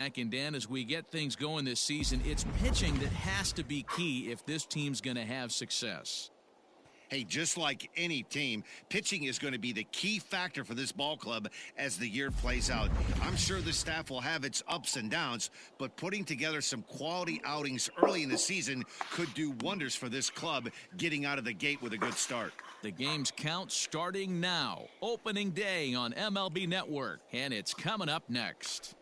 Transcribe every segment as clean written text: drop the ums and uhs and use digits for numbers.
And Dan, as we get things going this season, it's pitching that has to be key if this team's going to have success. Hey, just like any team, pitching is going to be the key factor for this ball club as the year plays out. I'm sure the staff will have its ups and downs, but putting together some quality outings early in the season could do wonders for this club getting out of the gate with a good start. The game's count starting now. Opening day on MLB Network, and it's coming up next.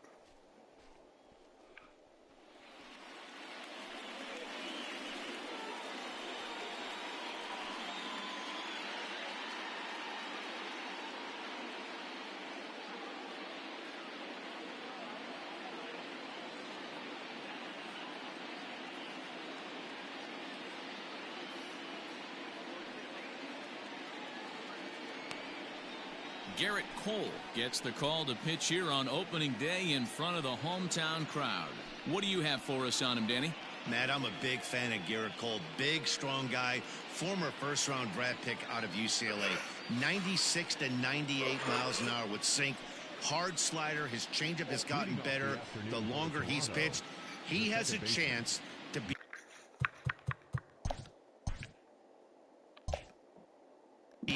Garrett Cole gets the call to pitch here on opening day in front of the hometown crowd. What do you have for us on him, Danny? Matt, I'm a big fan of Garrett Cole. Big, strong guy. Former first-round draft pick out of UCLA. 96 to 98 miles an hour with sink. Hard slider. His changeup has gotten better the longer he's pitched. He has a chance to be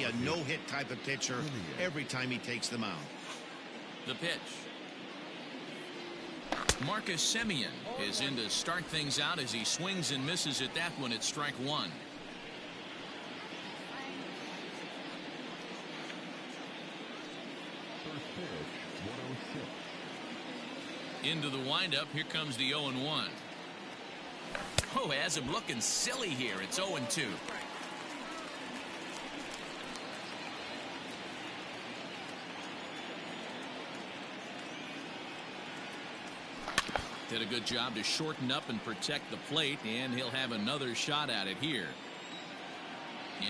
a no-hit type of pitcher every time he takes the mound. The pitch. Marcus Semien is in to start things out as he swings and misses at that one at strike one. Into the windup. Here comes the 0-1. Oh, has him looking silly here. It's 0-2. Did a good job to shorten up and protect the plate, and he'll have another shot at it here.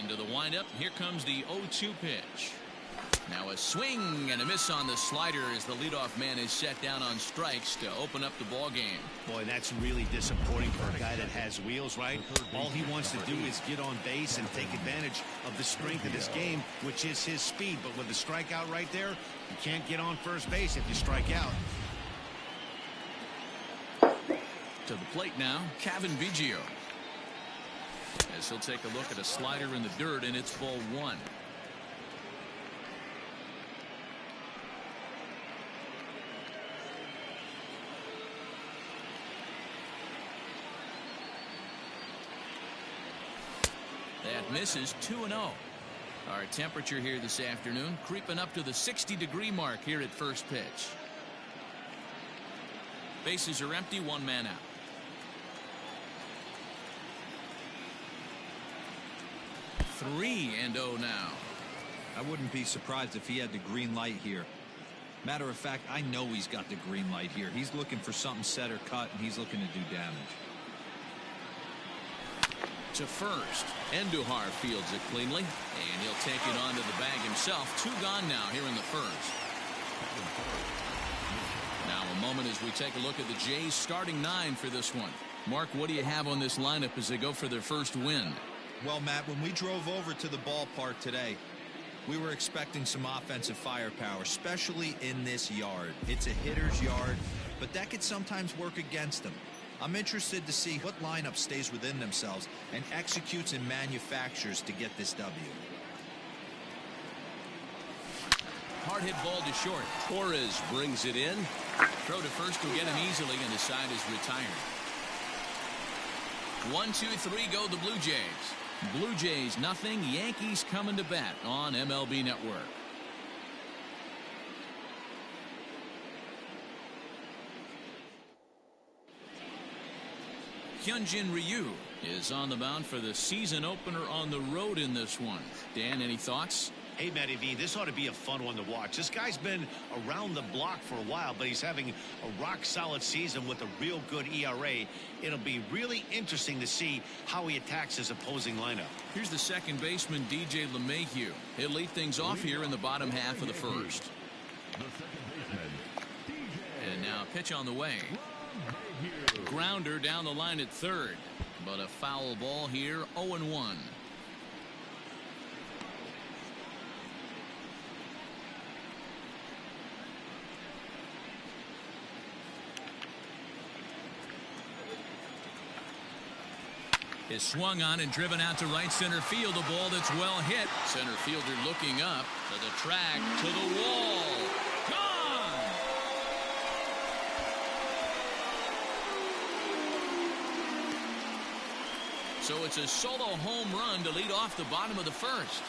Into the windup. Here comes the 0-2 pitch. Now a swing and a miss on the slider as the leadoff man is set down on strikes to open up the ball game. Boy, that's really disappointing for a guy that has wheels, right? All he wants to do is get on base and take advantage of the strength of his game, which is his speed. But with the strikeout right there, you can't get on first base if you strike out. To the plate now, Kevin Biggio. As he'll take a look at a slider in the dirt, and it's ball one. That misses 2-0. Our temperature here this afternoon creeping up to the 60-degree mark here at first pitch. Bases are empty, one man out. 3-0 now. I wouldn't be surprised if he had the green light here. Matter of fact, I know he's got the green light here. He's looking for something set or cut, and he's looking to do damage. To first. Endahar fields it cleanly, and he'll take it onto the bag himself. 2 gone now here in the first. Now a moment as we take a look at the Jays starting 9 for this one. Mark, what do you have on this lineup as they go for their first win? Well, Matt, when we drove over to the ballpark today, we were expecting some offensive firepower, especially in this yard. It's a hitter's yard, but that could sometimes work against them. I'm interested to see what lineup stays within themselves and executes and manufactures to get this W. Hard hit ball to short. Torres brings it in. Throw to first will get him easily, and the side is retired. 1-2-3 go the Blue Jays. Blue Jays nothing. Yankees coming to bat on MLB Network. Hyunjin Ryu is on the mound for the season opener on the road in this one. Dan, any thoughts? Hey, Matty V, this ought to be a fun one to watch. This guy's been around the block for a while, but he's having a rock-solid season with a real good ERA. It'll be really interesting to see how he attacks his opposing lineup. Here's the second baseman, DJ LeMahieu. He'll lead things off here in the bottom half of the first. And now a pitch on the way. Grounder down the line at third, but a foul ball here, 0-1. is swung on and driven out to right center field. A ball that's well hit. Center fielder looking up to the track, to the wall. Gone! So it's a solo home run to lead off the bottom of the first,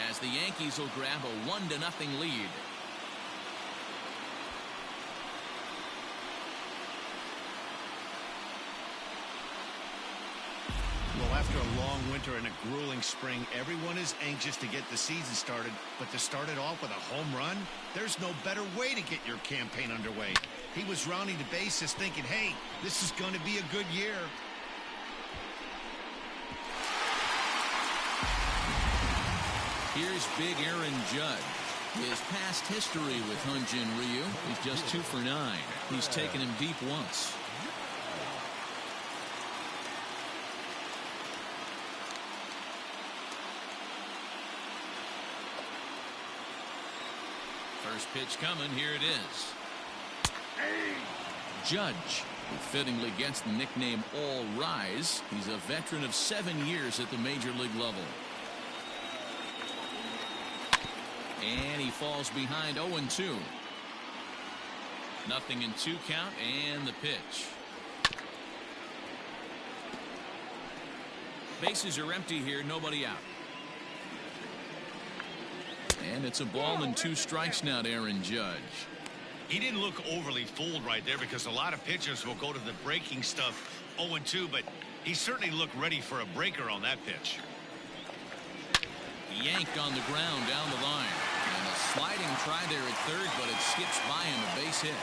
as the Yankees will grab a 1-0 lead. Well, after a long winter and a grueling spring, everyone is anxious to get the season started. But to start it off with a home run, there's no better way to get your campaign underway. He was rounding the bases thinking, hey, this is going to be a good year. Here's big Aaron Judge. His past history with Hyun-Jin Ryu, he's just 2 for 9. He's taken him deep once. First pitch coming. Here it is. Judge, who fittingly gets the nickname All Rise. He's a veteran of 7 years at the major league level. And he falls behind 0-2. 0-2 count, and the pitch. Bases are empty here, nobody out. And it's a ball and 2 strikes now to Aaron Judge. He didn't look overly fooled right there, because a lot of pitchers will go to the breaking stuff 0-2, but he certainly looked ready for a breaker on that pitch. Yanked on the ground down the line. And a sliding try there at third, but it skips by him, a base hit.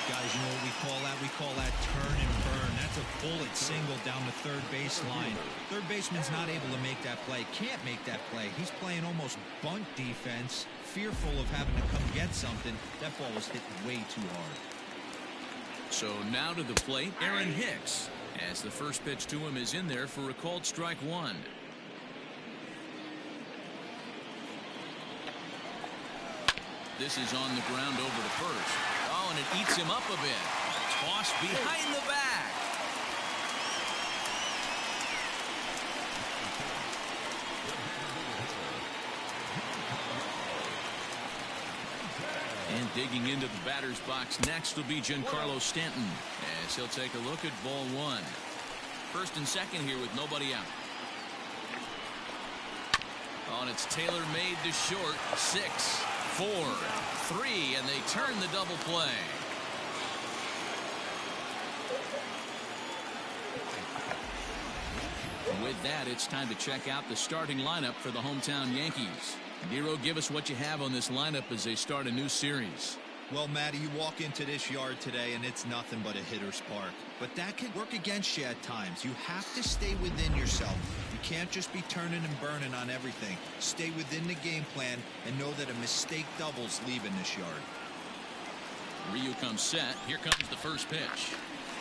Guys, you know what we call that? We call that turn and burn. That's a bullet single down the third base line. Third baseman's not able to make that play. Can't make that play. He's playing almost bunt defense, fearful of having to come get something. That ball was hit way too hard. So now to the plate, Aaron Hicks, as the first pitch to him is in there for a called strike 1. This is on the ground over to first. Oh, and it eats him up a bit. Toss behind the back. And digging into the batter's box next will be Giancarlo Stanton, as he'll take a look at ball 1. First and second here with nobody out. Oh, and it's tailor-made to short. 6, 4, 3, and they turn the double play. With that, it's time to check out the starting lineup for the hometown Yankees. Nero, give us what you have on this lineup as they start a new series. Well, Matty, you walk into this yard today and it's nothing but a hitter's park. But that can work against you at times. You have to stay within yourself. You can't just be turning and burning on everything. Stay within the game plan and know that a mistake doubles leaving this yard. Ryu comes set. Here comes the first pitch.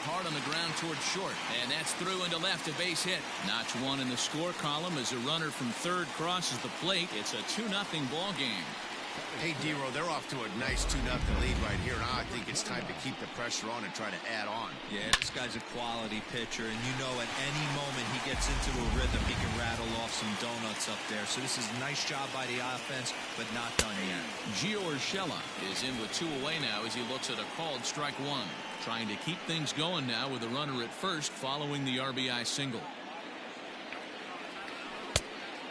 Hard on the ground towards short, and that's through into left, a base hit. Notch 1 in the score column as a runner from third crosses the plate. It's a 2-0 ball game. Hey, Dero, they're off to a nice 2-0 lead right here. Now I think it's time to keep the pressure on and try to add on. Yeah, this guy's a quality pitcher, and you know at any moment he gets into a rhythm, he can rattle off some donuts up there. So this is a nice job by the offense, but not done yet. Gio Urshela is in with 2 away now as he looks at a called strike 1. Trying to keep things going now with a runner at first following the RBI single.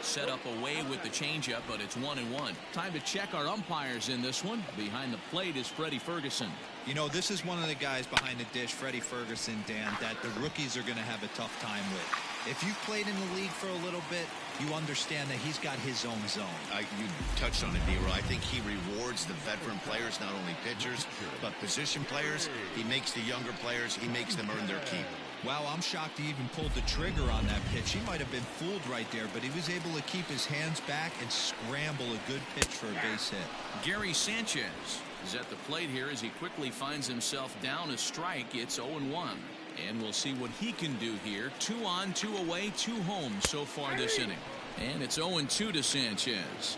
Set up away with the changeup, but it's 1-1. Time to check our umpires in this one. Behind the plate is Freddy Ferguson. You know, this is one of the guys behind the dish, Freddy Ferguson, Dan, that the rookies are going to have a tough time with. If you've played in the league for a little bit, you understand that he's got his own zone. You touched on it, Dero. I think he rewards the veteran players, not only pitchers, but position players. He makes the younger players, he makes them earn their keep. Wow, I'm shocked he even pulled the trigger on that pitch. He might have been fooled right there, but he was able to keep his hands back and scramble a good pitch for a base hit. Gary Sanchez is at the plate here as he quickly finds himself down a strike. It's 0-1. And we'll see what he can do here. 2 on, 2 away, 2 home so far this inning. And it's 0-2 to Sanchez.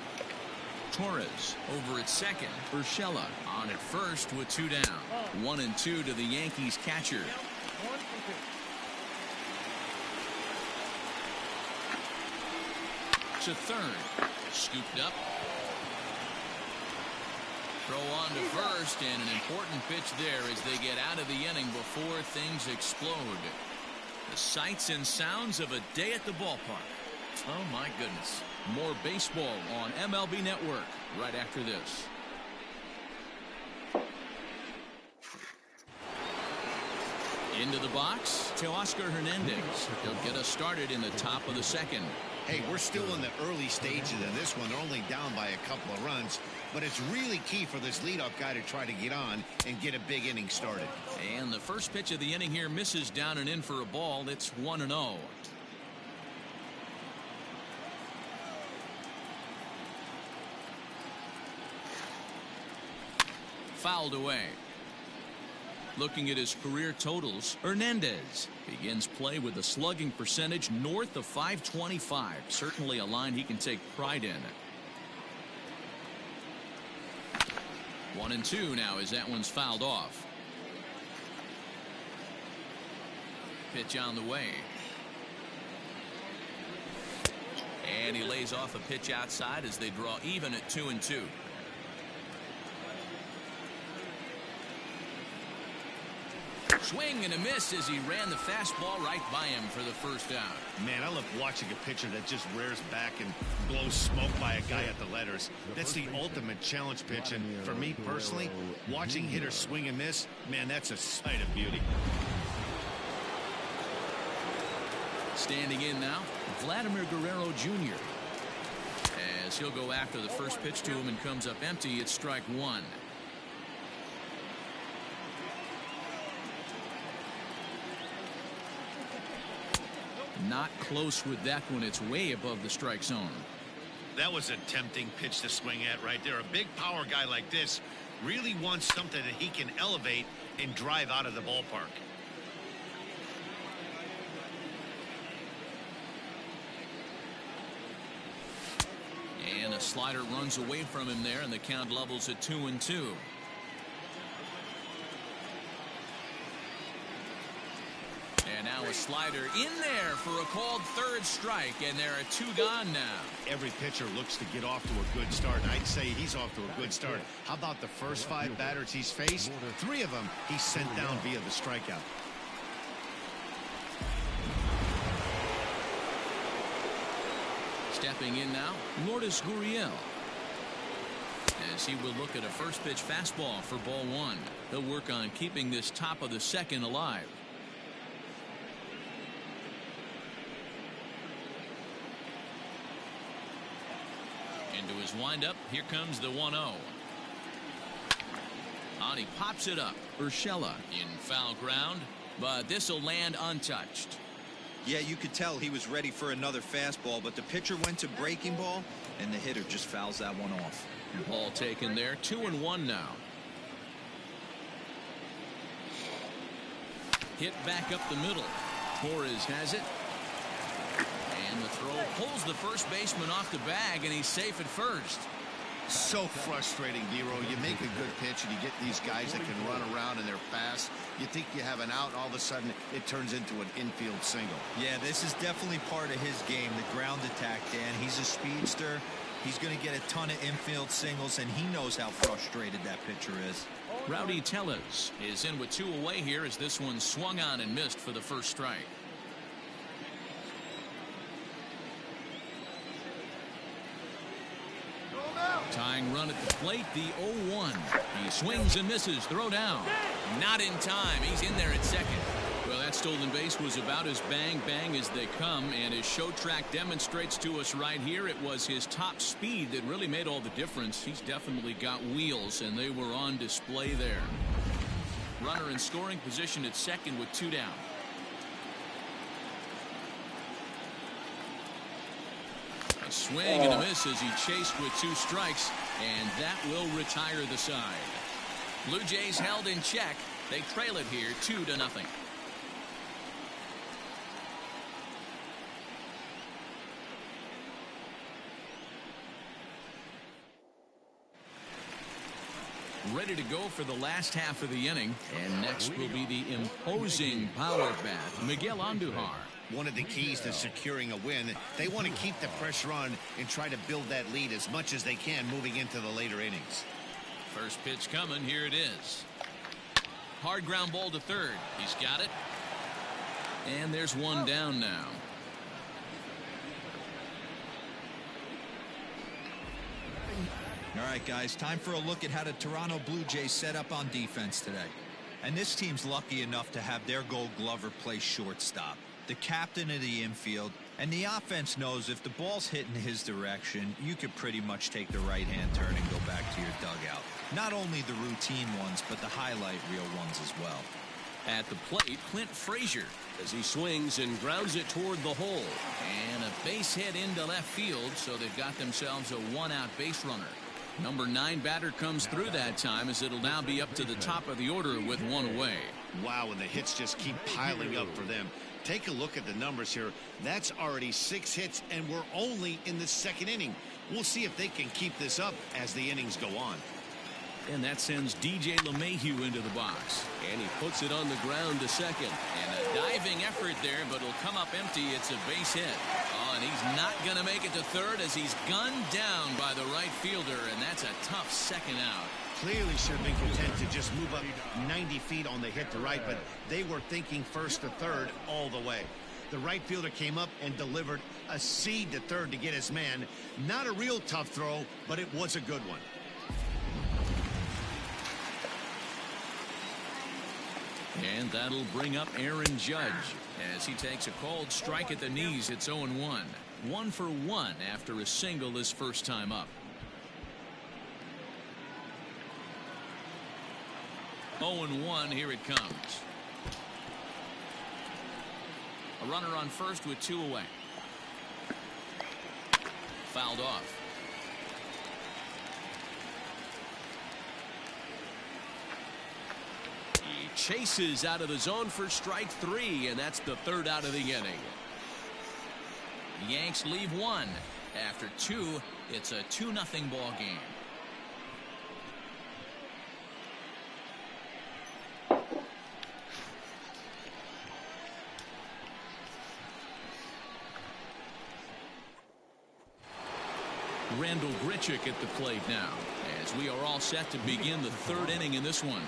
Torres over at second. Urshela on at first with 2 down. 1-2 to the Yankees catcher. works a third. Scooped up. Throw on to first, and an important pitch there as they get out of the inning before things explode. The sights and sounds of a day at the ballpark. Oh, my goodness. More baseball on MLB Network right after this. Into the box to Oscar Hernandez. He'll get us started in the top of the second. Hey, we're still in the early stages of this one. They're only down by a couple of runs, but it's really key for this leadoff guy to try to get on and get a big inning started. And the first pitch of the inning here misses down and in for a ball. It's 1-0. Fouled away. Looking at his career totals, Hernandez begins play with a slugging percentage north of .525. Certainly a line he can take pride in. 1-2 now as that one's fouled off. Pitch on the way. And he lays off a pitch outside as they draw even at 2-2. Swing and a miss as he ran the fastball right by him for the first out. Man, I love watching a pitcher that just rears back and blows smoke by a guy at the letters. That's the ultimate challenge pitch, and for me personally, watching hitters swing and miss, man, that's a sight of beauty. Standing in now, Vladimir Guerrero Jr. As he'll go after the first pitch to him and comes up empty, it's strike one. Not close with that one. It's way above the strike zone. That was a tempting pitch to swing at right there. A big power guy like this really wants something that he can elevate and drive out of the ballpark. And a slider runs away from him there, and the count levels at 2-2. And now a slider in there for a called third strike, and there are two gone now. Every pitcher looks to get off to a good start, and I'd say he's off to a good start. How about the first 5 batters he's faced? 3 of them he's sent down via the strikeout. Stepping in now, Lourdes Gurriel. As he will look at a first pitch fastball for ball one. He'll work on keeping this top of the second alive. Into his windup, here comes the 1-0. On he pops it up. Urshela in foul ground, but this will land untouched. Yeah, you could tell he was ready for another fastball, but the pitcher went to breaking ball, and the hitter just fouls that one off. Ball taken there, 2-1 now. Hit back up the middle. Torres has it. And the throw pulls the first baseman off the bag, and he's safe at first. So frustrating, Dero. You make a good pitch and you get these guys that can run around and they're fast. You think you have an out, and all of a sudden it turns into an infield single. Yeah, this is definitely part of his game, the ground attack, Dan. He's a speedster. He's going to get a ton of infield singles, and he knows how frustrated that pitcher is. Rowdy Tellez is in with 2 away here as this one swung on and missed for the first strike. Tying run at the plate, the 0-1. He swings and misses. Throw down. Not in time. He's in there at second. Well, that stolen base was about as bang-bang as they come, and his show track demonstrates to us right here it was his top speed that really made all the difference. He's definitely got wheels, and they were on display there. Runner in scoring position at second with 2 down. A swing and a miss as he chased with 2 strikes, and that will retire the side. Blue Jays held in check. They trail it here 2-0. Ready to go for the last half of the inning, and next will be the imposing power bat, Miguel Endahar. one of the keys to securing a win. They want to keep the pressure on and try to build that lead as much as they can moving into the later innings. First pitch coming. Here it is. Hard ground ball to third. He's got it. And there's one down now. All right, guys, time for a look at how the Toronto Blue Jays set up on defense today. And this team's lucky enough to have their Gold Glover play shortstop, the captain of the infield, and the offense knows if the ball's hitting his direction, you could pretty much take the right-hand turn and go back to your dugout. Not only the routine ones, but the highlight reel ones as well. At the plate, Clint Frazier as he swings and grounds it toward the hole. And a base hit into left field, so they've got themselves a one-out base runner. Number 9 batter comes through that time, as it'll now be up to the top of the order with one away. Wow, and the hits just keep piling up for them. Take a look at the numbers here. That's already 6 hits, and we're only in the second inning. We'll see if they can keep this up as the innings go on. And that sends DJ LeMahieu into the box. And he puts it on the ground to second. And a diving effort there, but it'll come up empty. It's a base hit. Oh, and he's not going to make it to third as he's gunned down by the right fielder. And that's a tough second out. Clearly should have been content to just move up 90 feet on the hit to right, but they were thinking first to third all the way. The right fielder came up and delivered a seed to third to get his man. Not a real tough throw, but it was a good one. And that'll bring up Aaron Judge as he takes a called strike at the knees. It's 0-1. 1 for 1 after a single his first time up. 0-1. Here it comes. A runner on first with 2 away. Fouled off. Chases out of the zone for strike 3, and that's the 3rd out of the inning. The Yanks leave 1. After 2, it's a 2-0 ball game. Randall Grichuk at the plate now, as we are all set to begin the 3rd inning in this one.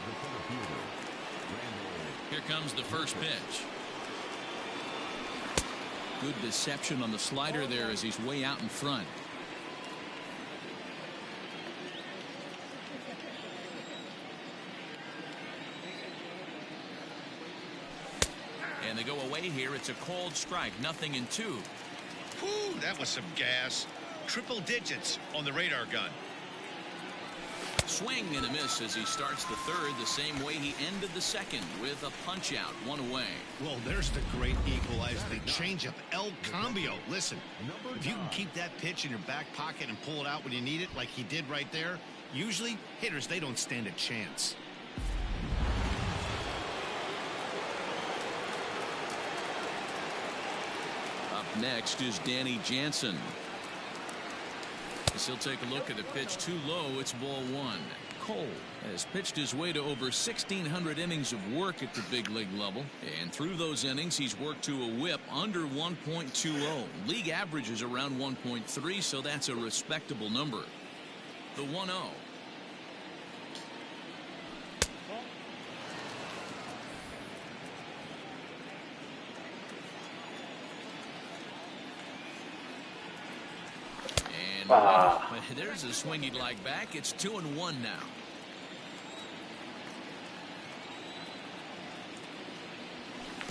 Here comes the first pitch. Good deception on the slider there as he's way out in front. And they go away here. It's a called strike. 0-2. Whew, that was some gas. Triple digits on the radar gun. Swing and a miss as he starts the 3rd the same way he ended the 2nd with a punch out. 1 away. Well, there's the great equalizer, the changeup, El Cambio. Listen, if you can keep that pitch in your back pocket and pull it out when you need it like he did right there, usually hitters, they don't stand a chance. Up next is Danny Jansen. He'll take a look at the pitch too low. It's ball 1. Cole has pitched his way to over 1,600 innings of work at the big league level, and through those innings he's worked to a whip under 1.20. League average is around 1.3, so that's a respectable number. The 1-0. There's a swing he'd like back. It's 2-1 now.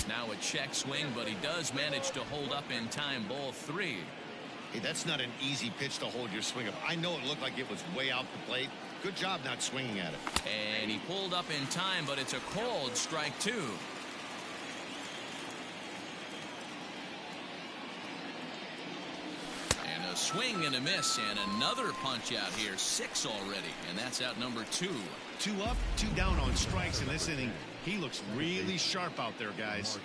Now a check swing, but he does manage to hold up in time. Ball 3. Hey, that's not an easy pitch to hold your swing up. I know it looked like it was way out the plate. Good job not swinging at it. And he pulled up in time, but it's a called strike 2. A swing and a miss, and another punch out here. 6 already, and that's out number 2. 2 up, 2 down on strikes in this inning. He looks really sharp out there, guys.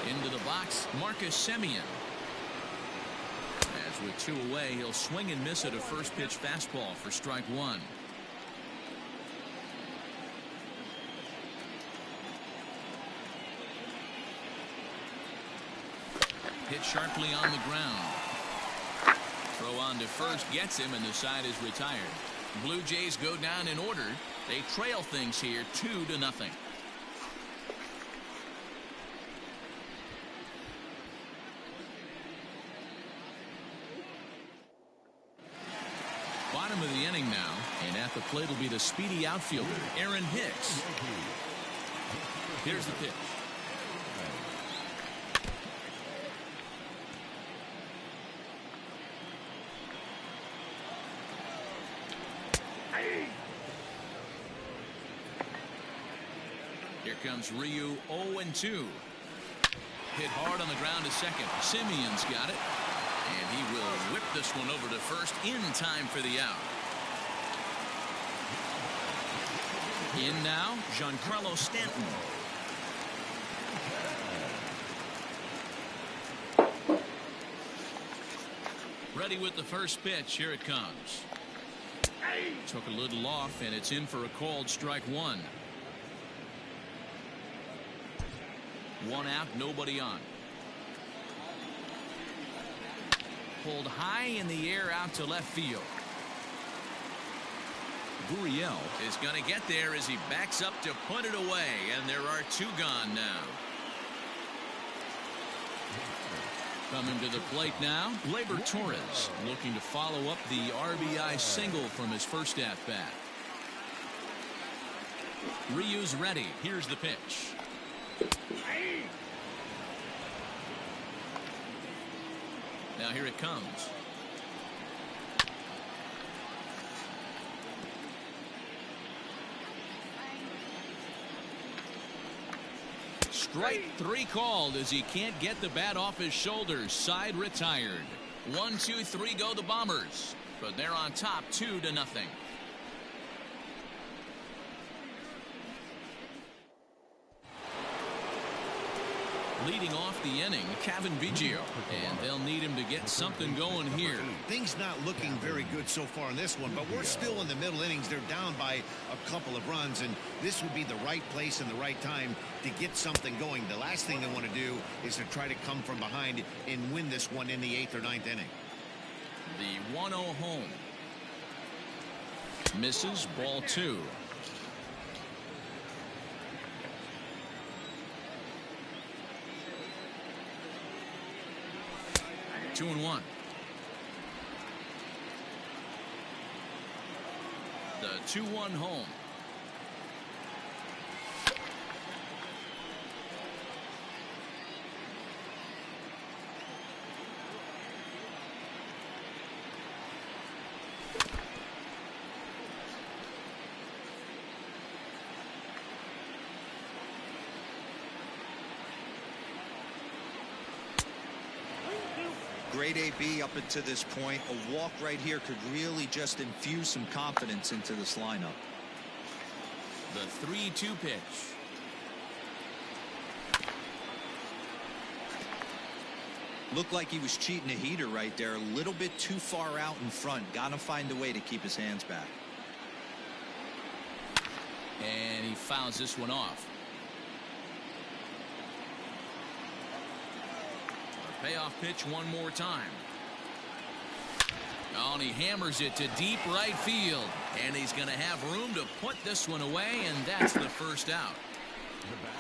Into the box, Marcus Semien. As With 2 away, he'll swing and miss at a first pitch fastball for strike 1. Hit sharply on the ground. Throw on to first gets him, and the side is retired. Blue Jays go down in order. They trail things here 2-0. Bottom of the inning now, and at the plate will be the speedy outfielder, Aaron Hicks. Here's the pitch. Here comes Ryu, 0-2. Hit hard on the ground to second. Simeon's got it. And he will whip this one over to first in time for the out. In now, Giancarlo Stanton. Ready with the first pitch. Here it comes. Took a little off, and it's in for a called strike 1. 1 out, nobody on. Pulled high in the air out to left field. Gurriel is going to get there as he backs up to put it away, and there are 2 gone now. Coming to the plate now, Gleyber Torres looking to follow up the RBI single from his first at bat. Ryu's ready. Here's the pitch. Now here it comes. Strike 3 called as he can't get the bat off his shoulders. Side retired. 1, 2, 3 go the Bombers, but they're on top 2-0. Leading off the inning, Cavan Biggio, and they'll need him to get something going here. Things not looking very good so far in this one, but we're still in the middle innings. They're down by a couple of runs, and this would be the right place and the right time to get something going. The last thing they want to do is to try to come from behind and win this one in the 8th or 9th inning. The 1-0 home. Misses, ball 2. Two and 1. The 2-1 home. Great AB up until this point. A walk right here could really just infuse some confidence into this lineup. The 3-2 pitch. Looked like he was cheating a heater right there. A little bit too far out in front. Got to find a way to keep his hands back. And he fouls this one off. Payoff pitch one more time. Oh, and he hammers it to deep right field. And he's going to have room to put this one away, and that's the first out.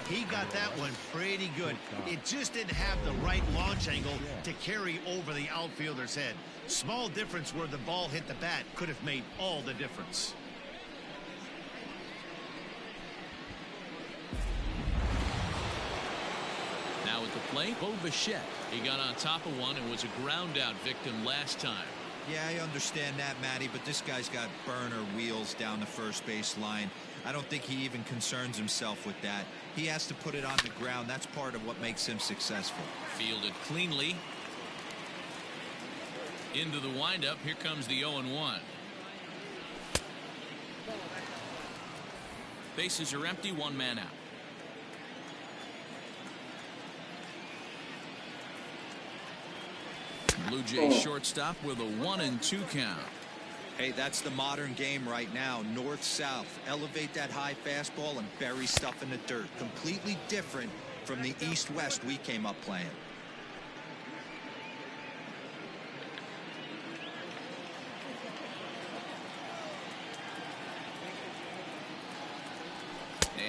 He got that one pretty good. It just didn't have the right launch angle to carry over the outfielder's head. Small difference where the ball hit the bat could have made all the difference. Now at the plate, Bo Bichette. He got on top of one and was a ground out victim last time. Yeah, I understand that, Matty, but this guy's got burner wheels down the first base line. I don't think he even concerns himself with that. He has to put it on the ground. That's part of what makes him successful. Fielded cleanly. Into the windup. Here comes the 0-1. Bases are empty. 1 man out. Blue Jays shortstop with a 1-2 count. Hey, that's the modern game right now. North-south. Elevate that high fastball and bury stuff in the dirt. Completely different from the east-west we came up playing.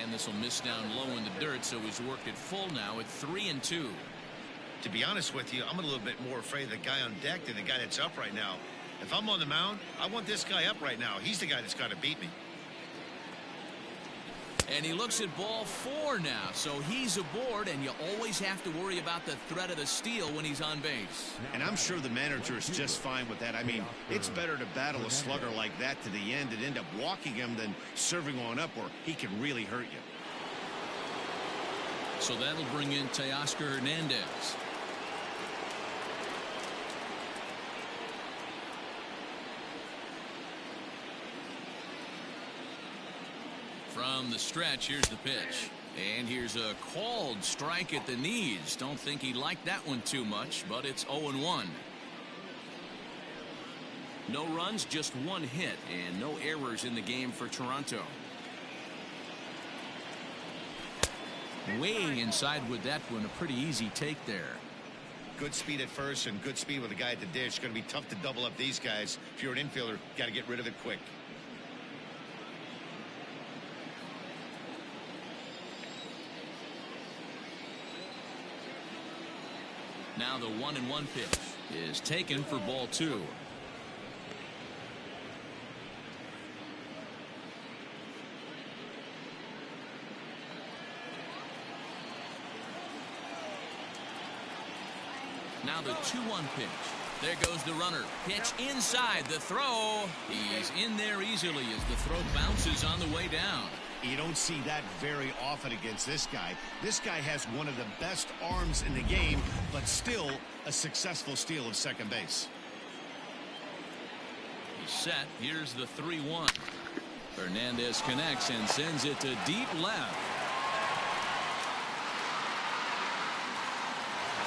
And this will miss down low in the dirt, so he's worked it full now at 3-2. To be honest with you, I'm a little bit more afraid of the guy on deck than the guy that's up right now. If I'm on the mound, I want this guy up right now. He's the guy that's got to beat me. And he looks at ball 4 now, so he's aboard, and you always have to worry about the threat of the steal when he's on base. And I'm sure the manager is just fine with that. I mean, it's better to battle a slugger like that to the end and end up walking him than serving one up where he can really hurt you. So that'll bring in Teoscar Hernandez. From the stretch, here's the pitch. And here's a called strike at the knees. Don't think he liked that one too much, but it's 0-1. No runs, just 1 hit, and no errors in the game for Toronto. Way inside with that one, a pretty easy take there. Good speed at first and good speed with the guy at the dish. Going to be tough to double up these guys. If you're an infielder, got to get rid of it quick. Now the 1-1 pitch is taken for ball 2. Now the 2-1 pitch. There goes the runner. Pitch inside. The throw. He's in there easily as the throw bounces on the way down. You don't see that very often against this guy. This guy has one of the best arms in the game, but still a successful steal of second base. He's set. Here's the 3-1. Hernandez connects and sends it to deep left.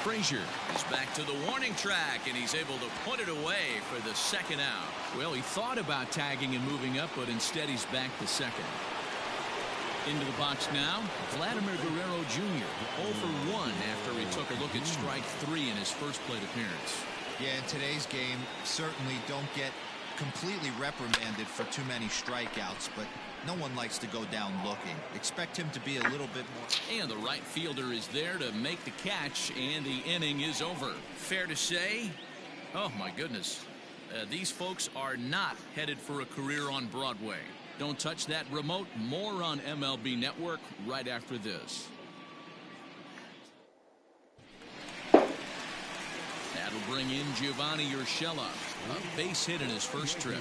Frazier is back to the warning track, and he's able to put it away for the second out. Well, he thought about tagging and moving up, but instead he's back to second. Into the box now, Vladimir Guerrero Jr. 0 for 1 after he took a look at strike 3 in his first plate appearance. Yeah, in today's game, certainly don't get completely reprimanded for too many strikeouts, but no one likes to go down looking. Expect him to be a little bit more. And the right fielder is there to make the catch, and the inning is over. Fair to say, oh my goodness, these folks are not headed for a career on Broadway. Don't touch that remote. More on MLB Network right after this. That'll bring in Giovanni Urshela, a base hit in his first trip.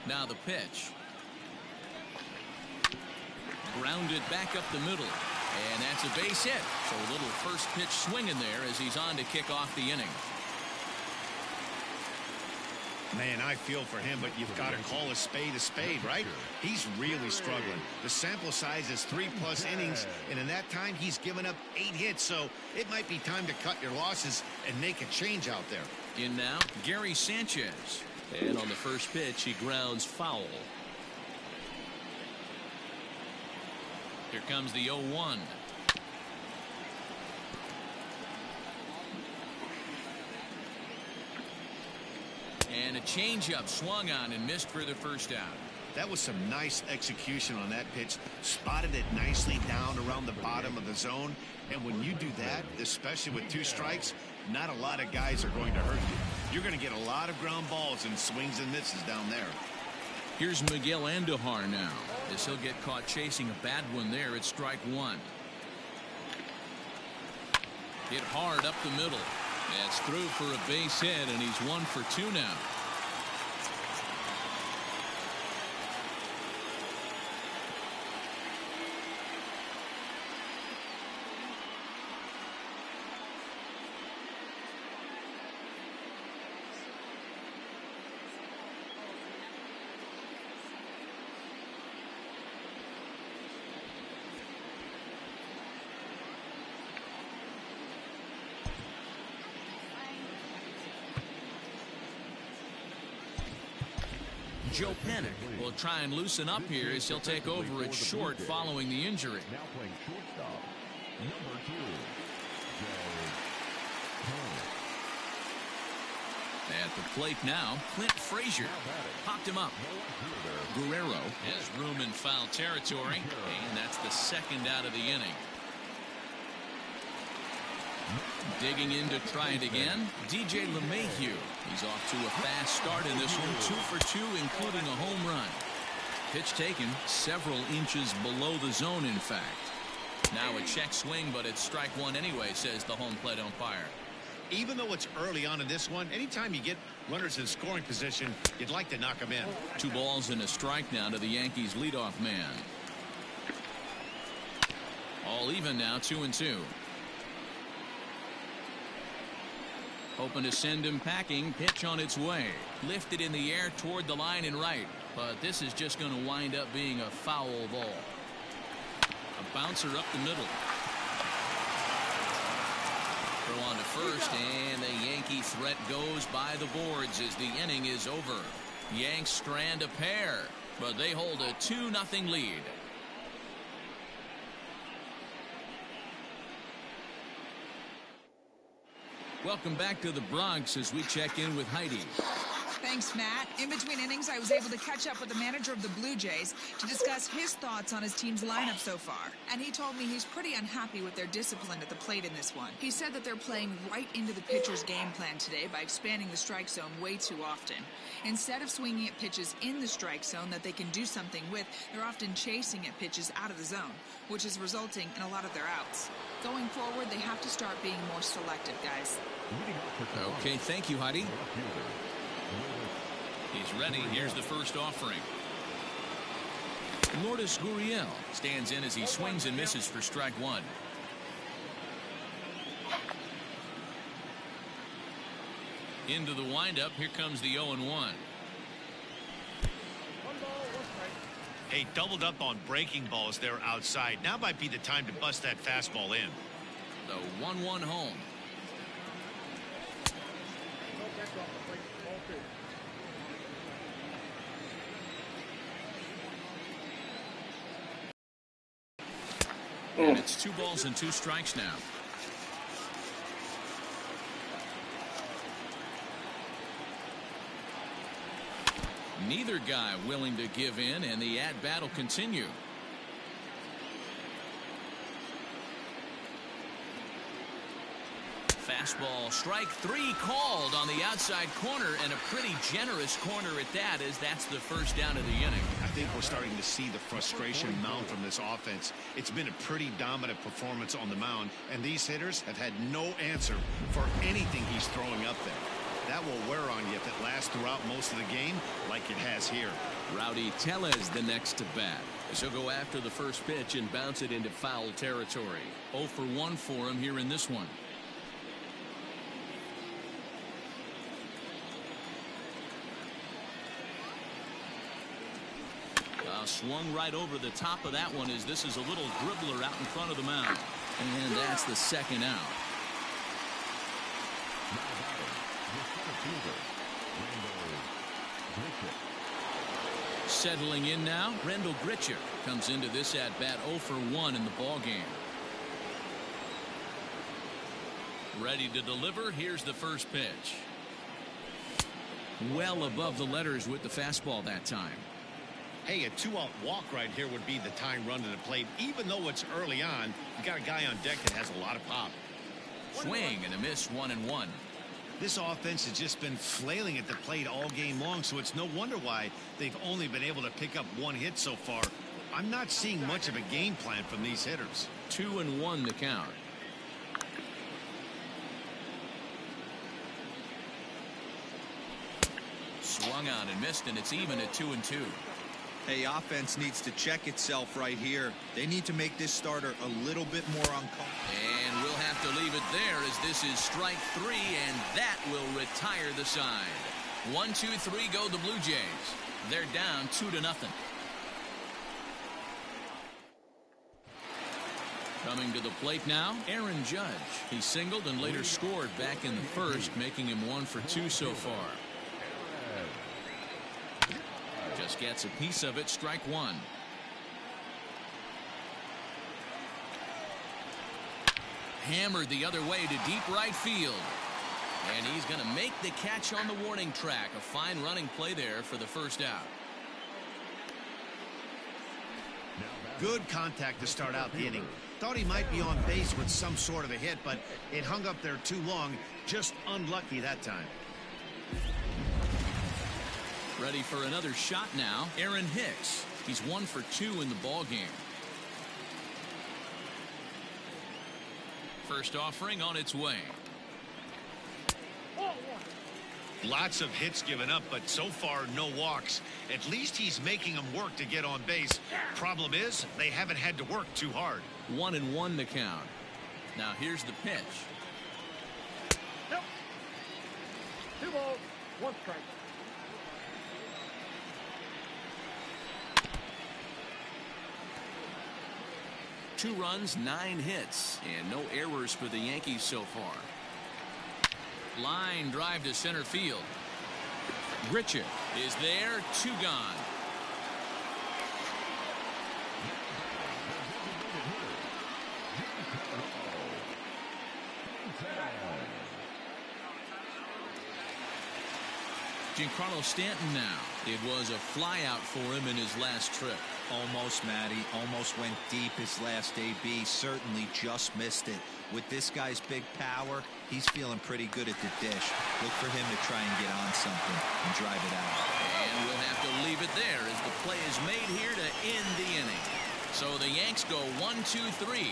Now the pitch. Grounded back up the middle. And that's a base hit. So a little first pitch swing in there as he's on to kick off the inning. Man, I feel for him, but you've got to call a spade, right? He's really struggling. The sample size is 3+ innings, and in that time, he's given up 8 hits. So it might be time to cut your losses and make a change out there. In now, Gary Sanchez. And on the first pitch, he grounds foul. Here comes the 0-1. And a changeup swung on and missed for the first out. That was some nice execution on that pitch. Spotted it nicely down around the bottom of the zone. And when you do that, especially with 2 strikes, not a lot of guys are going to hurt you. You're going to get a lot of ground balls and swings and misses down there. Here's Miguel Endahar now, as he'll get caught chasing a bad one there at strike 1. Hit hard up the middle. That's through for a base hit, and he's 1 for 2 now. Joe Panic. Will try and loosen up here as he'll take over at short following the injury. Now playing shortstop, number 2, At the plate now, Clint Frazier popped him up. Guerrero has room in foul territory, and that's the second out of the inning. Digging in to try it again, DJ LeMahieu. He's off to a fast start in this one, 2 for 2, including a home run. Pitch taken several inches below the zone, in fact. Now a check swing, but it's strike one anyway, says the home plate umpire. Even though it's early on in this one, anytime you get runners in scoring position, you'd like to knock them in. 2 balls and a strike now to the Yankees leadoff man. All even now, 2-2. Hoping to send him packing. Pitch on its way. Lifted in the air toward the line and right. But this is just going to wind up being a foul ball. A bouncer up the middle. Throw on to first, and the Yankee threat goes by the boards as the inning is over. Yanks strand a pair, but they hold a 2-0 lead. Welcome back to the Bronx as we check in with Heidi. Thanks, Matt. In between innings, I was able to catch up with the manager of the Blue Jays to discuss his thoughts on his team's lineup so far. And he told me he's pretty unhappy with their discipline at the plate in this one. He said that they're playing right into the pitcher's game plan today by expanding the strike zone way too often. Instead of swinging at pitches in the strike zone that they can do something with, they're often chasing at pitches out of the zone, which is resulting in a lot of their outs. Going forward, they have to start being more selective, guys. Okay, thank you, Heidi. He's ready. Here's the first offering. Lourdes Gurriel stands in as he swings and misses for strike one. Into the windup. Here comes the 0-1. Hey, doubled up on breaking balls there outside. Now might be the time to bust that fastball in. The 1-1 home. And it's 2 balls and 2 strikes now. Neither guy willing to give in, and the at-bat will continue. Fastball, strike 3 called on the outside corner, and a pretty generous corner at that, as that's the first down of the inning. I think we're starting to see the frustration mount from this offense. It's been a pretty dominant performance on the mound, and these hitters have had no answer for anything he's throwing up there. That will wear on you if it lasts throughout most of the game like it has here. Rowdy Tellez the next to bat. He'll go after the first pitch and bounce it into foul territory. 0 for 1 for him here in this one. Swung right over the top of that one as this is a little dribbler out in front of the mound. And that's the second out. Settling in now, Rendell Gritcher comes into this at bat 0 for 1 in the ball game. Ready to deliver. Here's the first pitch. Well above the letters with the fastball that time. Hey, a 2-out walk right here would be the tying run to the plate. Even though it's early on, you got a guy on deck that has a lot of pop. Swing and a miss, 1-1. This offense has just been flailing at the plate all game long, so it's no wonder why they've only been able to pick up 1 hit so far. I'm not seeing much of a game plan from these hitters. 2-1 the count. Swung on and missed, and it's even at 2-2. Hey, offense needs to check itself right here. They need to make this starter a little bit more uncomfortable. And we'll have to leave it there as this is strike 3, and that will retire the side. 1-2-3 go the Blue Jays. They're down 2-0. Coming to the plate now, Aaron Judge. He singled and later scored back in the first, making him 1 for 2 so far. Just gets a piece of it. Strike one. Hammered the other way to deep right field. And he's going to make the catch on the warning track. A fine running play there for the first out. Good contact to start out the inning. Thought he might be on base with some sort of a hit, but it hung up there too long. Just unlucky that time. Ready for another shot now. Aaron Hicks. He's 1 for 2 in the ball game. First offering on its way. Lots of hits given up, but so far no walks. At least he's making them work to get on base. Problem is, they haven't had to work too hard. 1-1 to count. Now here's the pitch. Yep. 2 balls, 1 strike. Two runs, 9 hits, and no errors for the Yankees so far. Line drive to center field. Richard is there. 2 gone. Giancarlo Stanton now. It was a flyout for him in his last trip. Almost, Matty. Almost went deep his last AB. Certainly just missed it. With this guy's big power, he's feeling pretty good at the dish. Look for him to try and get on something and drive it out. And we'll have to leave it there as the play is made here to end the inning. So the Yanks go 1-2-3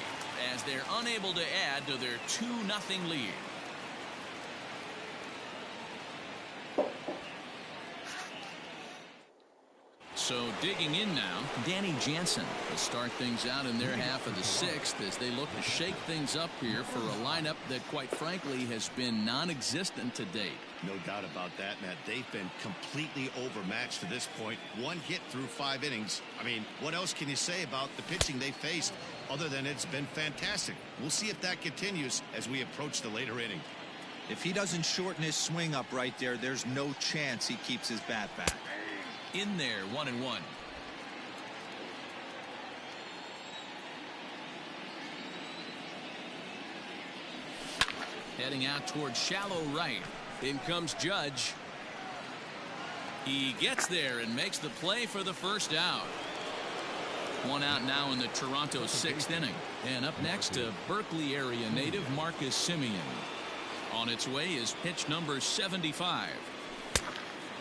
as they're unable to add to their 2-0 lead. So digging in now, Danny Jansen to start things out in their half of the 6th as they look to shake things up here for a lineup that quite frankly has been non-existent to date. No doubt about that, Matt. They've been completely overmatched to this point. 1 hit through 5 innings. I mean, what else can you say about the pitching they faced other than it's been fantastic? We'll see if that continues as we approach the later inning. If he doesn't shorten his swing up right there, there's no chance he keeps his bat back. In there, 1-1. Heading out towards shallow right. In comes Judge. He gets there and makes the play for the first out. 1 out now in the Toronto 6th inning. And up next, a Berkeley area native, Marcus Semien. On its way is pitch number 75.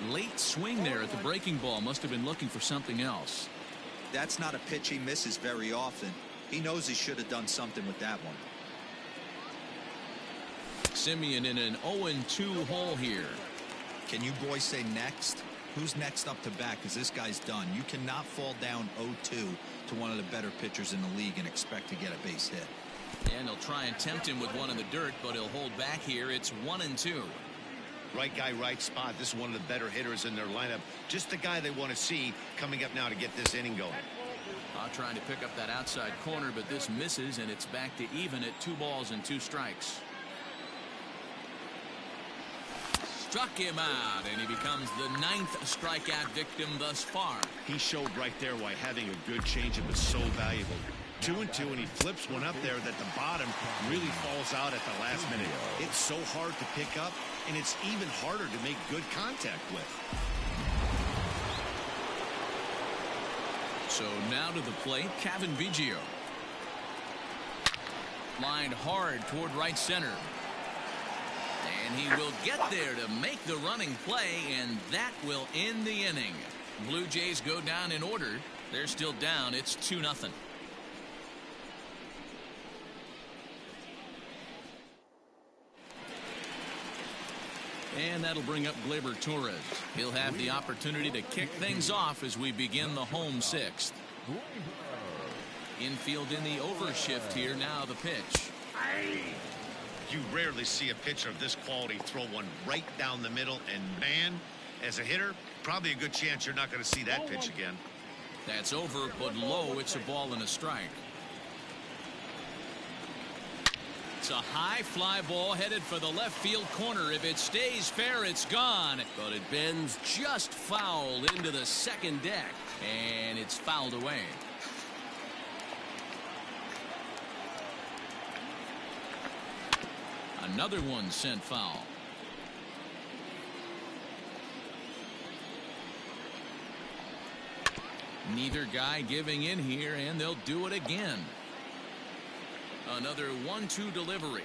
Late swing there at the breaking ball. Must have been looking for something else. That's not a pitch he misses very often. He knows he should have done something with that one. Semien in an 0-2 hole here. Can you boys say next? Who's next up to bat? Because this guy's done. You cannot fall down 0-2 to one of the better pitchers in the league and expect to get a base hit. And they'll try and tempt him with one in the dirt, but he'll hold back here. It's 1-2. Right guy, right spot. This is one of the better hitters in their lineup. Just the guy they want to see coming up now to get this inning going. Trying to pick up that outside corner, but this misses, and it's back to even at 2 balls and 2 strikes. Struck him out, and he becomes the 9th strikeout victim thus far. He showed right there why having a good changeup is so valuable. 2-2, and he flips one up there that the bottom really falls out at the last minute. It's so hard to pick up, and it's even harder to make good contact with. So now to the plate, Kevin Biggio. Lined hard toward right center. And he will get there to make the running play, and that will end the inning. Blue Jays go down in order. They're still down. It's 2-0. And that'll bring up Gleyber Torres. He'll have the opportunity to kick things off as we begin the home 6th. Infield in the overshift here. Now the pitch. You rarely see a pitcher of this quality throw one right down the middle, and man, as a hitter, probably a good chance you're not going to see that pitch again. That's over, but low. It's a ball and a strike. It's a high fly ball headed for the left field corner. If it stays fair, it's gone. But it bends just foul into the second deck. And it's fouled away. Another one sent foul. Neither guy giving in here, and they'll do it again. Another 1-2 delivery.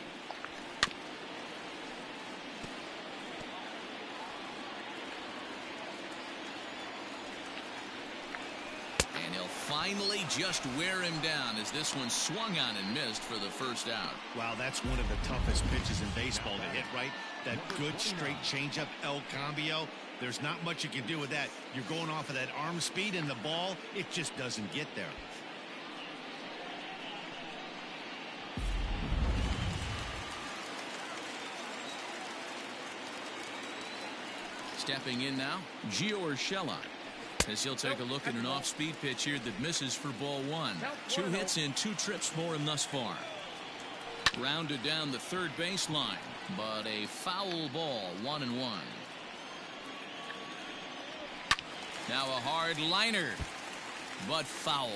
And he'll finally just wear him down as this one swung on and missed for the first out. Wow, that's one of the toughest pitches in baseball to hit, right? That good straight changeup, El Cambio. There's not much you can do with that. You're going off of that arm speed, and the ball, it just doesn't get there. Stepping in now, Gio Urshela, as he'll take a look at an off-speed pitch here that misses for ball one. 2 hits and 2 trips for him thus far. Rounded down the third baseline, but a foul ball, 1-1. Now a hard liner, but foul.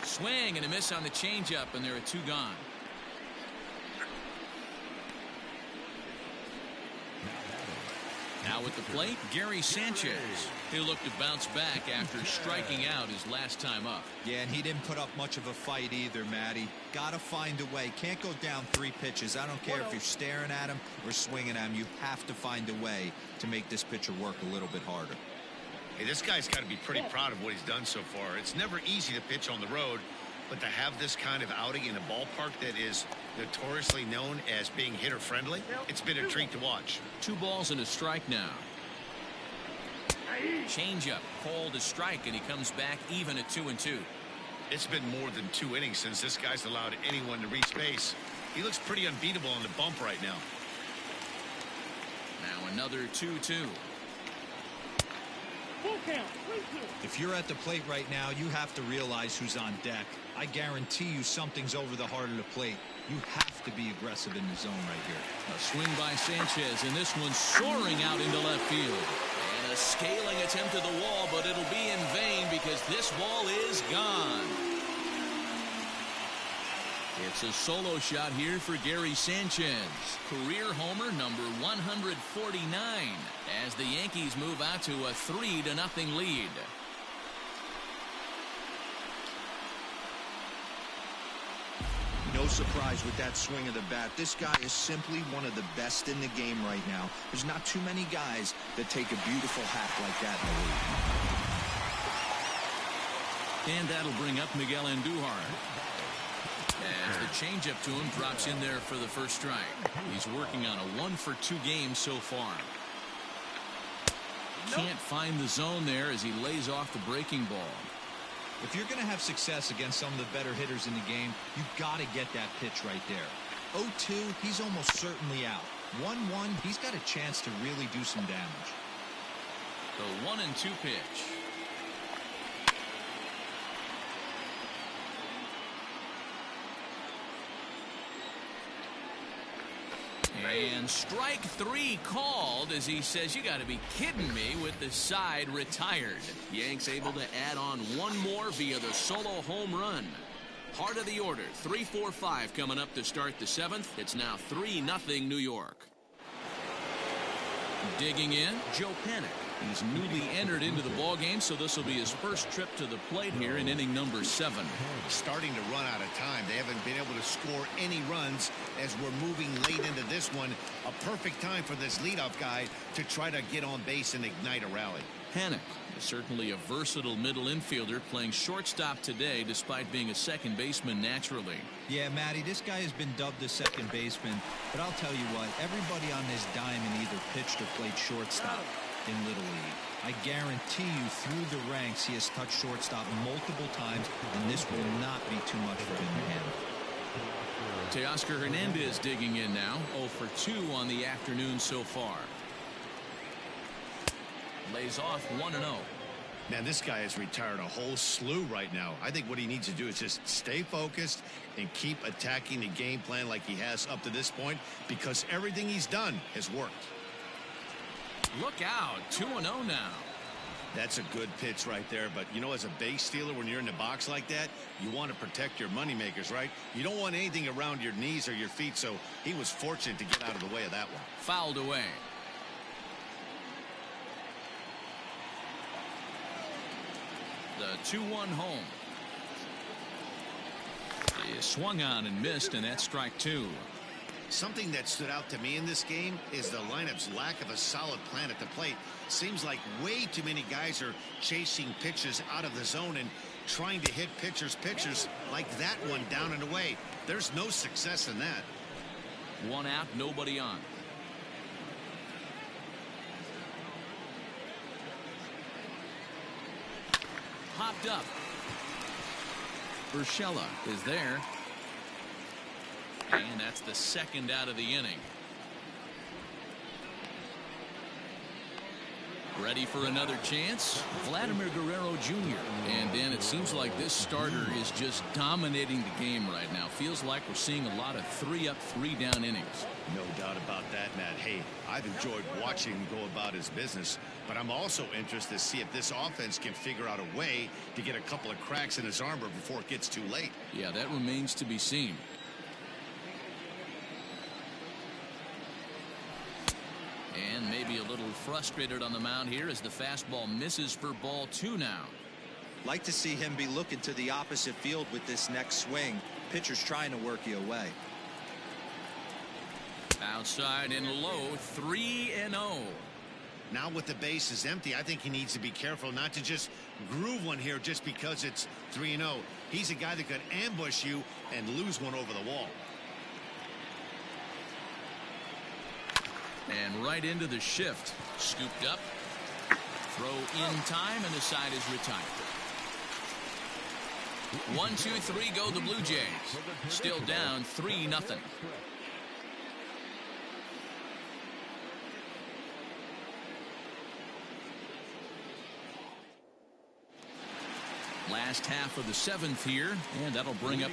Swing and a miss on the changeup, and there are 2 gone. Now at the plate, Gary Sanchez. He'll look to bounce back after striking out his last time up. Yeah, and he didn't put up much of a fight either, Matty. Got to find a way. Can't go down 3 pitches. I don't care if you're staring at him or swinging at him. You have to find a way to make this pitcher work a little bit harder. Hey, this guy's got to be pretty proud of what he's done so far. It's never easy to pitch on the road, but to have this kind of outing in a ballpark that is notoriously known as being hitter friendly, it's been a treat to watch. 2 balls and a strike now. Changeup called a strike, and he comes back even at 2-2. It's been more than 2 innings since this guy's allowed anyone to reach base. He looks pretty unbeatable on the bump right now. Now another 2-2. If you're at the plate right now, you have to realize who's on deck. I guarantee you something's over the heart of the plate. You have to be aggressive in the zone right here. A swing by Sanchez, and this one soaring out into left field. And a scaling attempt at the wall, but it'll be in vain because this ball is gone. It's a solo shot here for Gary Sanchez. Career homer number 149 as the Yankees move out to a 3-0 lead. No surprise with that swing of the bat. This guy is simply one of the best in the game right now. There's not too many guys that take a beautiful hack like that in the league. And that'll bring up Miguel Endahar. As the changeup to him drops in there for the first strike. He's working on a 1-for-2 game so far. Can't find the zone there as he lays off the breaking ball. If you're going to have success against some of the better hitters in the game, you've got to get that pitch right there. 0-2, he's almost certainly out. 1-1, he's got a chance to really do some damage. The 1-2 pitch. And strike 3 called as he says, you got to be kidding me, with the side retired. Yanks able to add on 1 more via the solo home run. Heart of the order, 3-4-5 coming up to start the 7th. It's now 3-0 New York. Digging in, Joe Panik. He's newly entered into the ballgame, so this will be his first trip to the plate here in inning number 7. Starting to run out of time. They haven't been able to score any runs as we're moving late into this one. A perfect time for this leadoff guy to try to get on base and ignite a rally. Panik is certainly a versatile middle infielder, playing shortstop today despite being a second baseman naturally. Yeah, Matty, this guy has been dubbed a second baseman, but I'll tell you what, everybody on this diamond either pitched or played shortstop in Little League. I guarantee you through the ranks he has touched shortstop multiple times, and this will not be too much for him to handle. Teoscar Hernandez digging in now, 0-for-2 on the afternoon so far. Lays off 1-0. Man, this guy has retired a whole slew right now. I think what he needs to do is just stay focused and keep attacking the game plan like he has up to this point, because everything he's done has worked. Look out, 2-0 now. That's a good pitch right there, but you know, as a base stealer, when you're in the box like that, you want to protect your money makers, right? You don't want anything around your knees or your feet, so he was fortunate to get out of the way of that one. Fouled away. The 2-1 home. He swung on and missed, and that's strike 2. Something that stood out to me in this game is the lineup's lack of a solid plan at the plate. Seems like way too many guys are chasing pitches out of the zone and trying to hit pitchers like that one down and away. There's no success in that. 1 out, nobody on. Popped up. Urshela is there. And that's the second out of the inning. Ready for another chance? Vladimir Guerrero Jr. And then it seems like this starter is just dominating the game right now. Feels like we're seeing a lot of 3-up, 3-down innings. No doubt about that, Matt. Hey, I've enjoyed watching him go about his business, but I'm also interested to see if this offense can figure out a way to get a couple of cracks in his armor before it gets too late. Yeah, that remains to be seen. And maybe a little frustrated on the mound here as the fastball misses for ball 2 now. Like to see him be looking to the opposite field with this next swing. Pitcher's trying to work you away. Outside and low, 3-0. Now with the bases empty, I think he needs to be careful not to just groove one here just because it's 3-0. He's a guy that could ambush you and lose one over the wall. And right into the shift. Scooped up. Throw in time, and the side is retired. 1, 2, 3 go the Blue Jays. Still down 3-0. Last half of the 7th here, and that'll bring up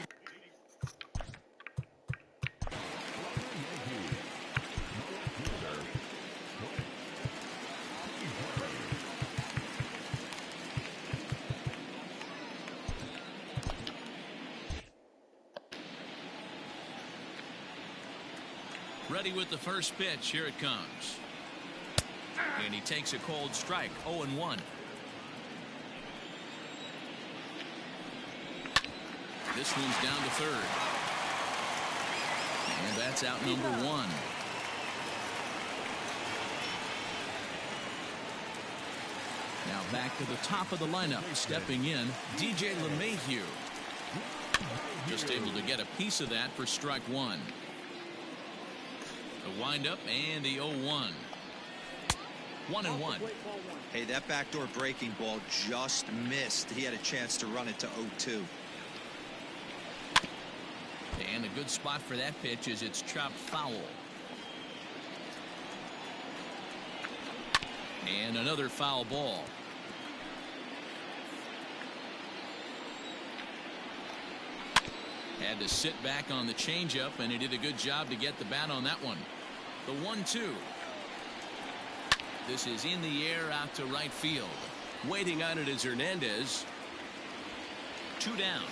ready with the first pitch. Here it comes. And he takes a cold strike. 0-1. This one's down to third. And that's out number 1. Now back to the top of the lineup. Stepping in, DJ LeMahieu. Just able to get a piece of that for strike 1. The windup and the 0-1. 1-1. Hey, that backdoor breaking ball just missed. He had a chance to run it to 0-2. And a good spot for that pitch is it's chopped foul. And another foul ball. Had to sit back on the changeup, and he did a good job to get the bat on that one. The 1-2. This is in the air out to right field. Waiting on it is Hernandez. 2 down.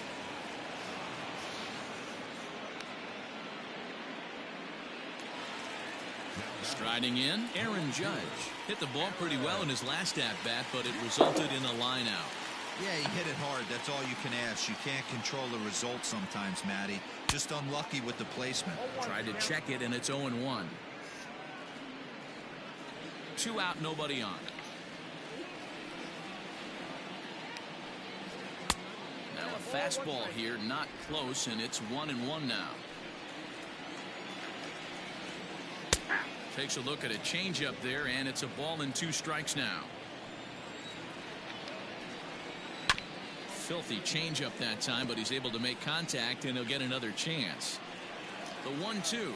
Striding in, Aaron Judge. Hit the ball pretty well in his last at-bat, but it resulted in a line out. Yeah, he hit it hard. That's all you can ask. You can't control the result sometimes, Matty. Just unlucky with the placement. Tried to check it, and it's 0-1. 2 out, nobody on. Now a fastball here, not close, and it's 1-1 now. Takes a look at a changeup there, and it's a ball and 2 strikes now. Filthy changeup that time, but he's able to make contact, and he'll get another chance. The 1-2.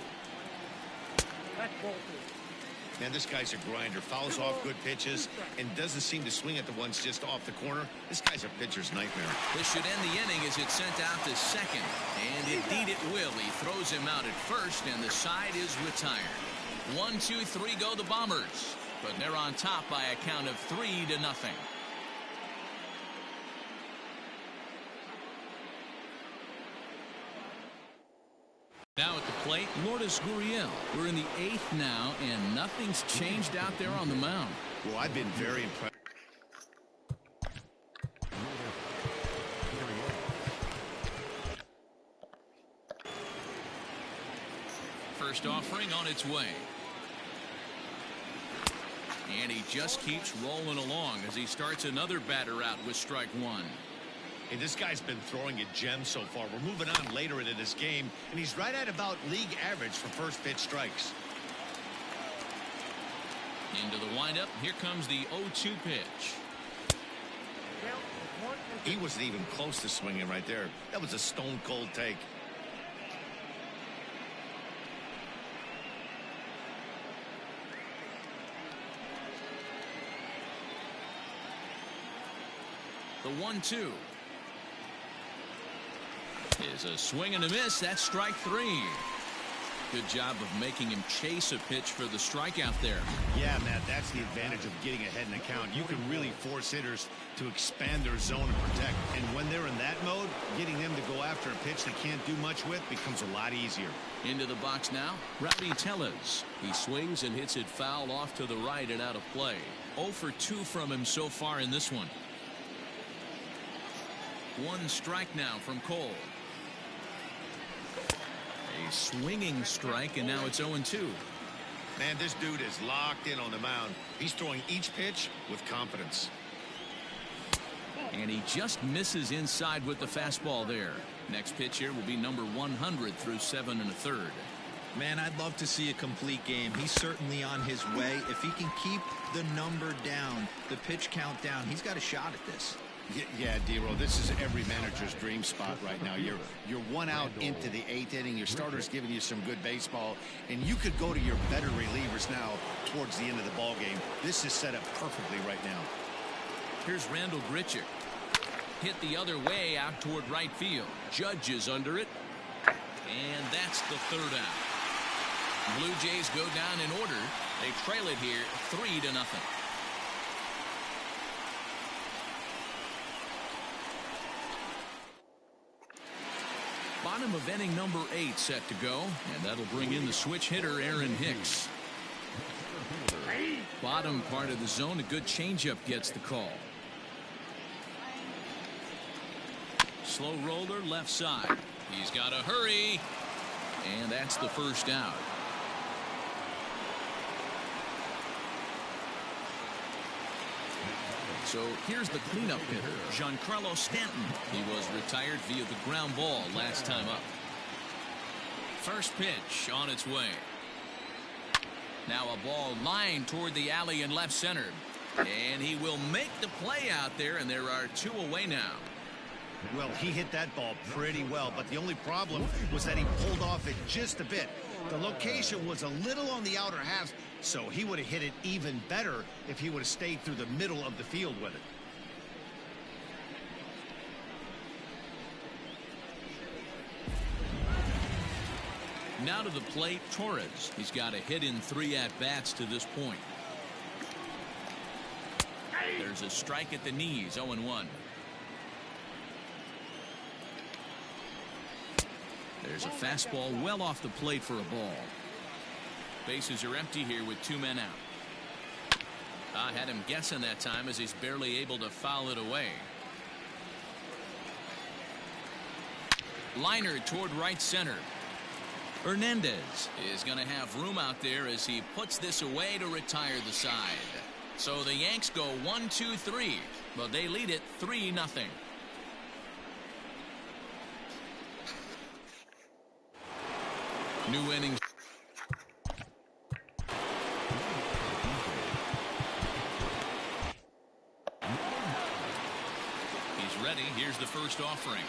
Man, this guy's a grinder. Fouls off good pitches and doesn't seem to swing at the ones just off the corner. This guy's a pitcher's nightmare. This should end the inning as it's sent out to second. And indeed it will. He throws him out at first, and the side is retired. 1, 2, 3 go the Bombers. But they're on top by a count of 3-0. Now at the plate, Lourdes Gurriel. We're in the 8th now, and nothing's changed out there on the mound. Well, I've been very impressed. First offering on its way. And he just keeps rolling along as he starts another batter out with strike one. Hey, this guy's been throwing a gem so far. We're moving on later into this game, and he's right at about league average for first pitch strikes. Into the windup. Here comes the 0-2 pitch. He wasn't even close to swinging right there. That was a stone cold take. The 1-2 is a swing and a miss. That's strike 3. Good job of making him chase a pitch for the strikeout there. Yeah, Matt, that's the advantage of getting ahead in the count. You can really force hitters to expand their zone and protect. And when they're in that mode, getting them to go after a pitch they can't do much with becomes a lot easier. Into the box now, Rowdy Tellez. He swings and hits it foul off to the right and out of play. 0 for 2 from him so far in this one. 1 strike now from Cole. A swinging strike, and now it's 0-2. Man, this dude is locked in on the mound. He's throwing each pitch with confidence. And he just misses inside with the fastball there. Next pitch here will be number 100 through 7 1/3. Man, I'd love to see a complete game. He's certainly on his way. If he can keep the number down, the pitch count down, he's got a shot at this. Yeah, D-Roll, this is every manager's dream spot right now. You're 1 out into the 8th inning. Your starter's giving you some good baseball, and you could go to your better relievers now towards the end of the ball game. This is set up perfectly right now. Here's Randall Grichuk. Hit the other way out toward right field. Judge is under it, and that's the 3rd out. Blue Jays go down in order. They trail it here 3-0. Bottom of inning number 8 set to go, and that'll bring in the switch hitter Aaron Hicks. Bottom part of the zone, a good changeup gets the call. Slow roller left side. He's got to hurry, and that's the 1st out. So here's the cleanup hitter, Giancarlo Stanton. He was retired via the ground ball last time up. First pitch on its way. Now a ball lined toward the alley in left center. And he will make the play out there, and there are 2 away now. Well, he hit that ball pretty well, but the only problem was that he pulled off it just a bit. The location was a little on the outer half, so he would have hit it even better if he would have stayed through the middle of the field with it. Now to the plate, Torres. He's got a hit in 3 at-bats to this point. There's a strike at the knees, 0-1. There's a fastball well off the plate for a ball. Bases are empty here with 2 men out. I had him guessing that time as he's barely able to foul it away. Liner toward right center. Hernandez is going to have room out there as he puts this away to retire the side. So the Yanks go 1-2-3, but they lead it 3-0. New innings. He's ready. Here's the first offering.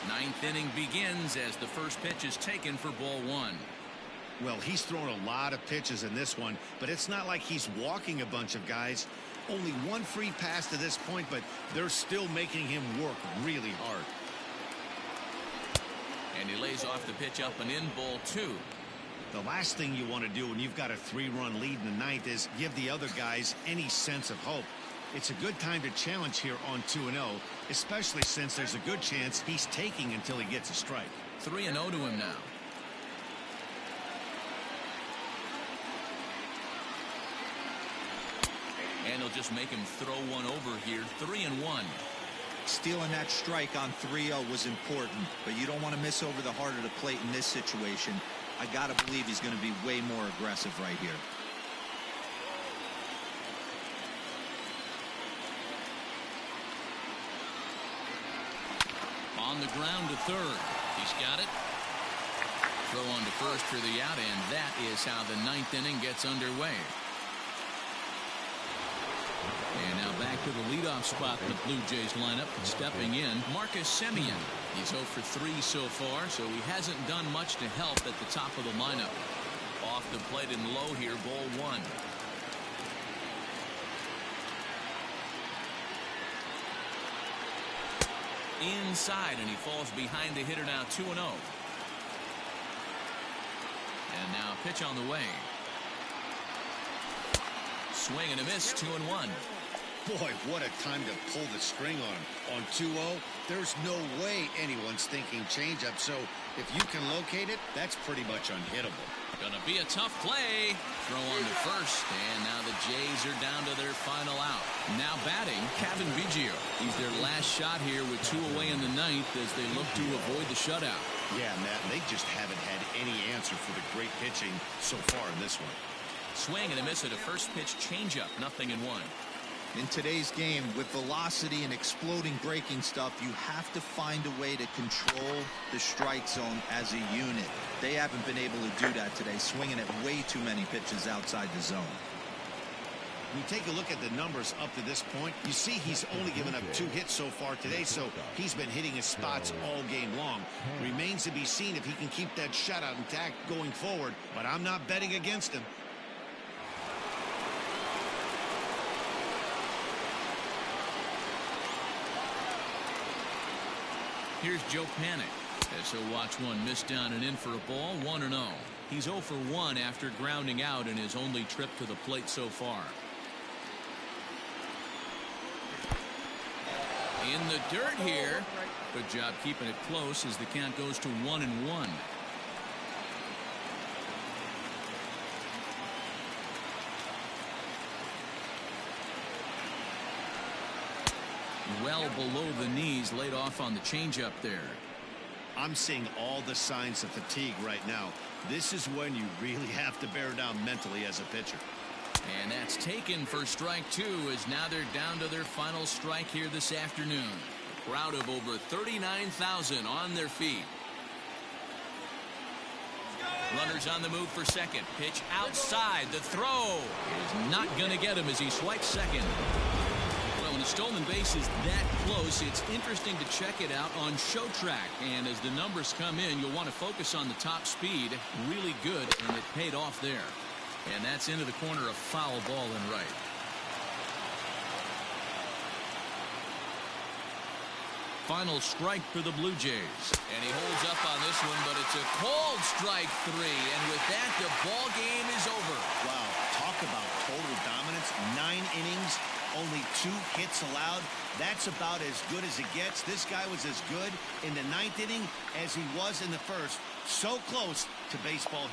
9th inning begins as the first pitch is taken for ball 1. Well, he's thrown a lot of pitches in this one, but it's not like he's walking a bunch of guys. Only one free pass to this point, but they're still making him work really hard. And he lays off the pitch up and in, ball 2. The last thing you want to do when you've got a 3-run lead in the ninth is give the other guys any sense of hope. It's a good time to challenge here on 2-0, especially since there's a good chance he's taking until he gets a strike. 3-0 to him now. And he'll just make him throw one over here. 3-1. Stealing that strike on 3-0 was important, but you don't want to miss over the heart of the plate in this situation. I got to believe he's going to be way more aggressive right here. On the ground to third. He's got it. Throw on to first for the out, and that is how the ninth inning gets underway. And now back to the leadoff spot in the Blue Jays lineup. Stepping in, Marcus Semien. He's 0 for 3 so far, so he hasn't done much to help at the top of the lineup. Off the plate and low here, ball 1. Inside, and he falls behind the hitter now. 2-0. And now pitch on the way. Swing and a miss. 2-1. Boy, what a time to pull the string on him. On 2-0, there's no way anyone's thinking changeup. So if you can locate it, that's pretty much unhittable. Gonna be a tough play. Throw on to first, and now the Jays are down to their final out. Now batting, Kevin Biggio. He's their last shot here with 2 away in the ninth as they look to avoid the shutout. Yeah, Matt, they just haven't had any answer for the great pitching so far in this one. Swing and a miss at a first pitch changeup. 0-1. In today's game, with velocity and exploding breaking stuff, you have to find a way to control the strike zone as a unit. They haven't been able to do that today, swinging at way too many pitches outside the zone. When you take a look at the numbers up to this point, you see he's only given up 2 hits so far today, so he's been hitting his spots all game long. Remains to be seen if he can keep that shutout intact going forward, but I'm not betting against him. Here's Joe Panic as he'll watch one miss down and in for a ball. 1-0. He's 0 for 1 after grounding out in his only trip to the plate so far. In the dirt here. Good job keeping it close as the count goes to 1-1. Well below the knees, laid off on the changeup there. I'm seeing all the signs of fatigue right now. This is when you really have to bear down mentally as a pitcher. And that's taken for strike 2, as now they're down to their final strike here this afternoon. A crowd of over 39,000 on their feet. Runners on the move for second. Pitch outside. The throw is not going to get him as he swipes second. When a stolen base is that close, it's interesting to check it out on Show Track. And as the numbers come in, you'll want to focus on the top speed. Really good, and it paid off there. And that's into the corner, a foul ball and right. Final strike for the Blue Jays. And he holds up on this one, but it's a cold strike 3. And with that, the ball game is over. Wow, talk about total dominance. 9 innings. Only 2 hits allowed. That's about as good as it gets. This guy was as good in the 9th inning as he was in the first. So close to baseball.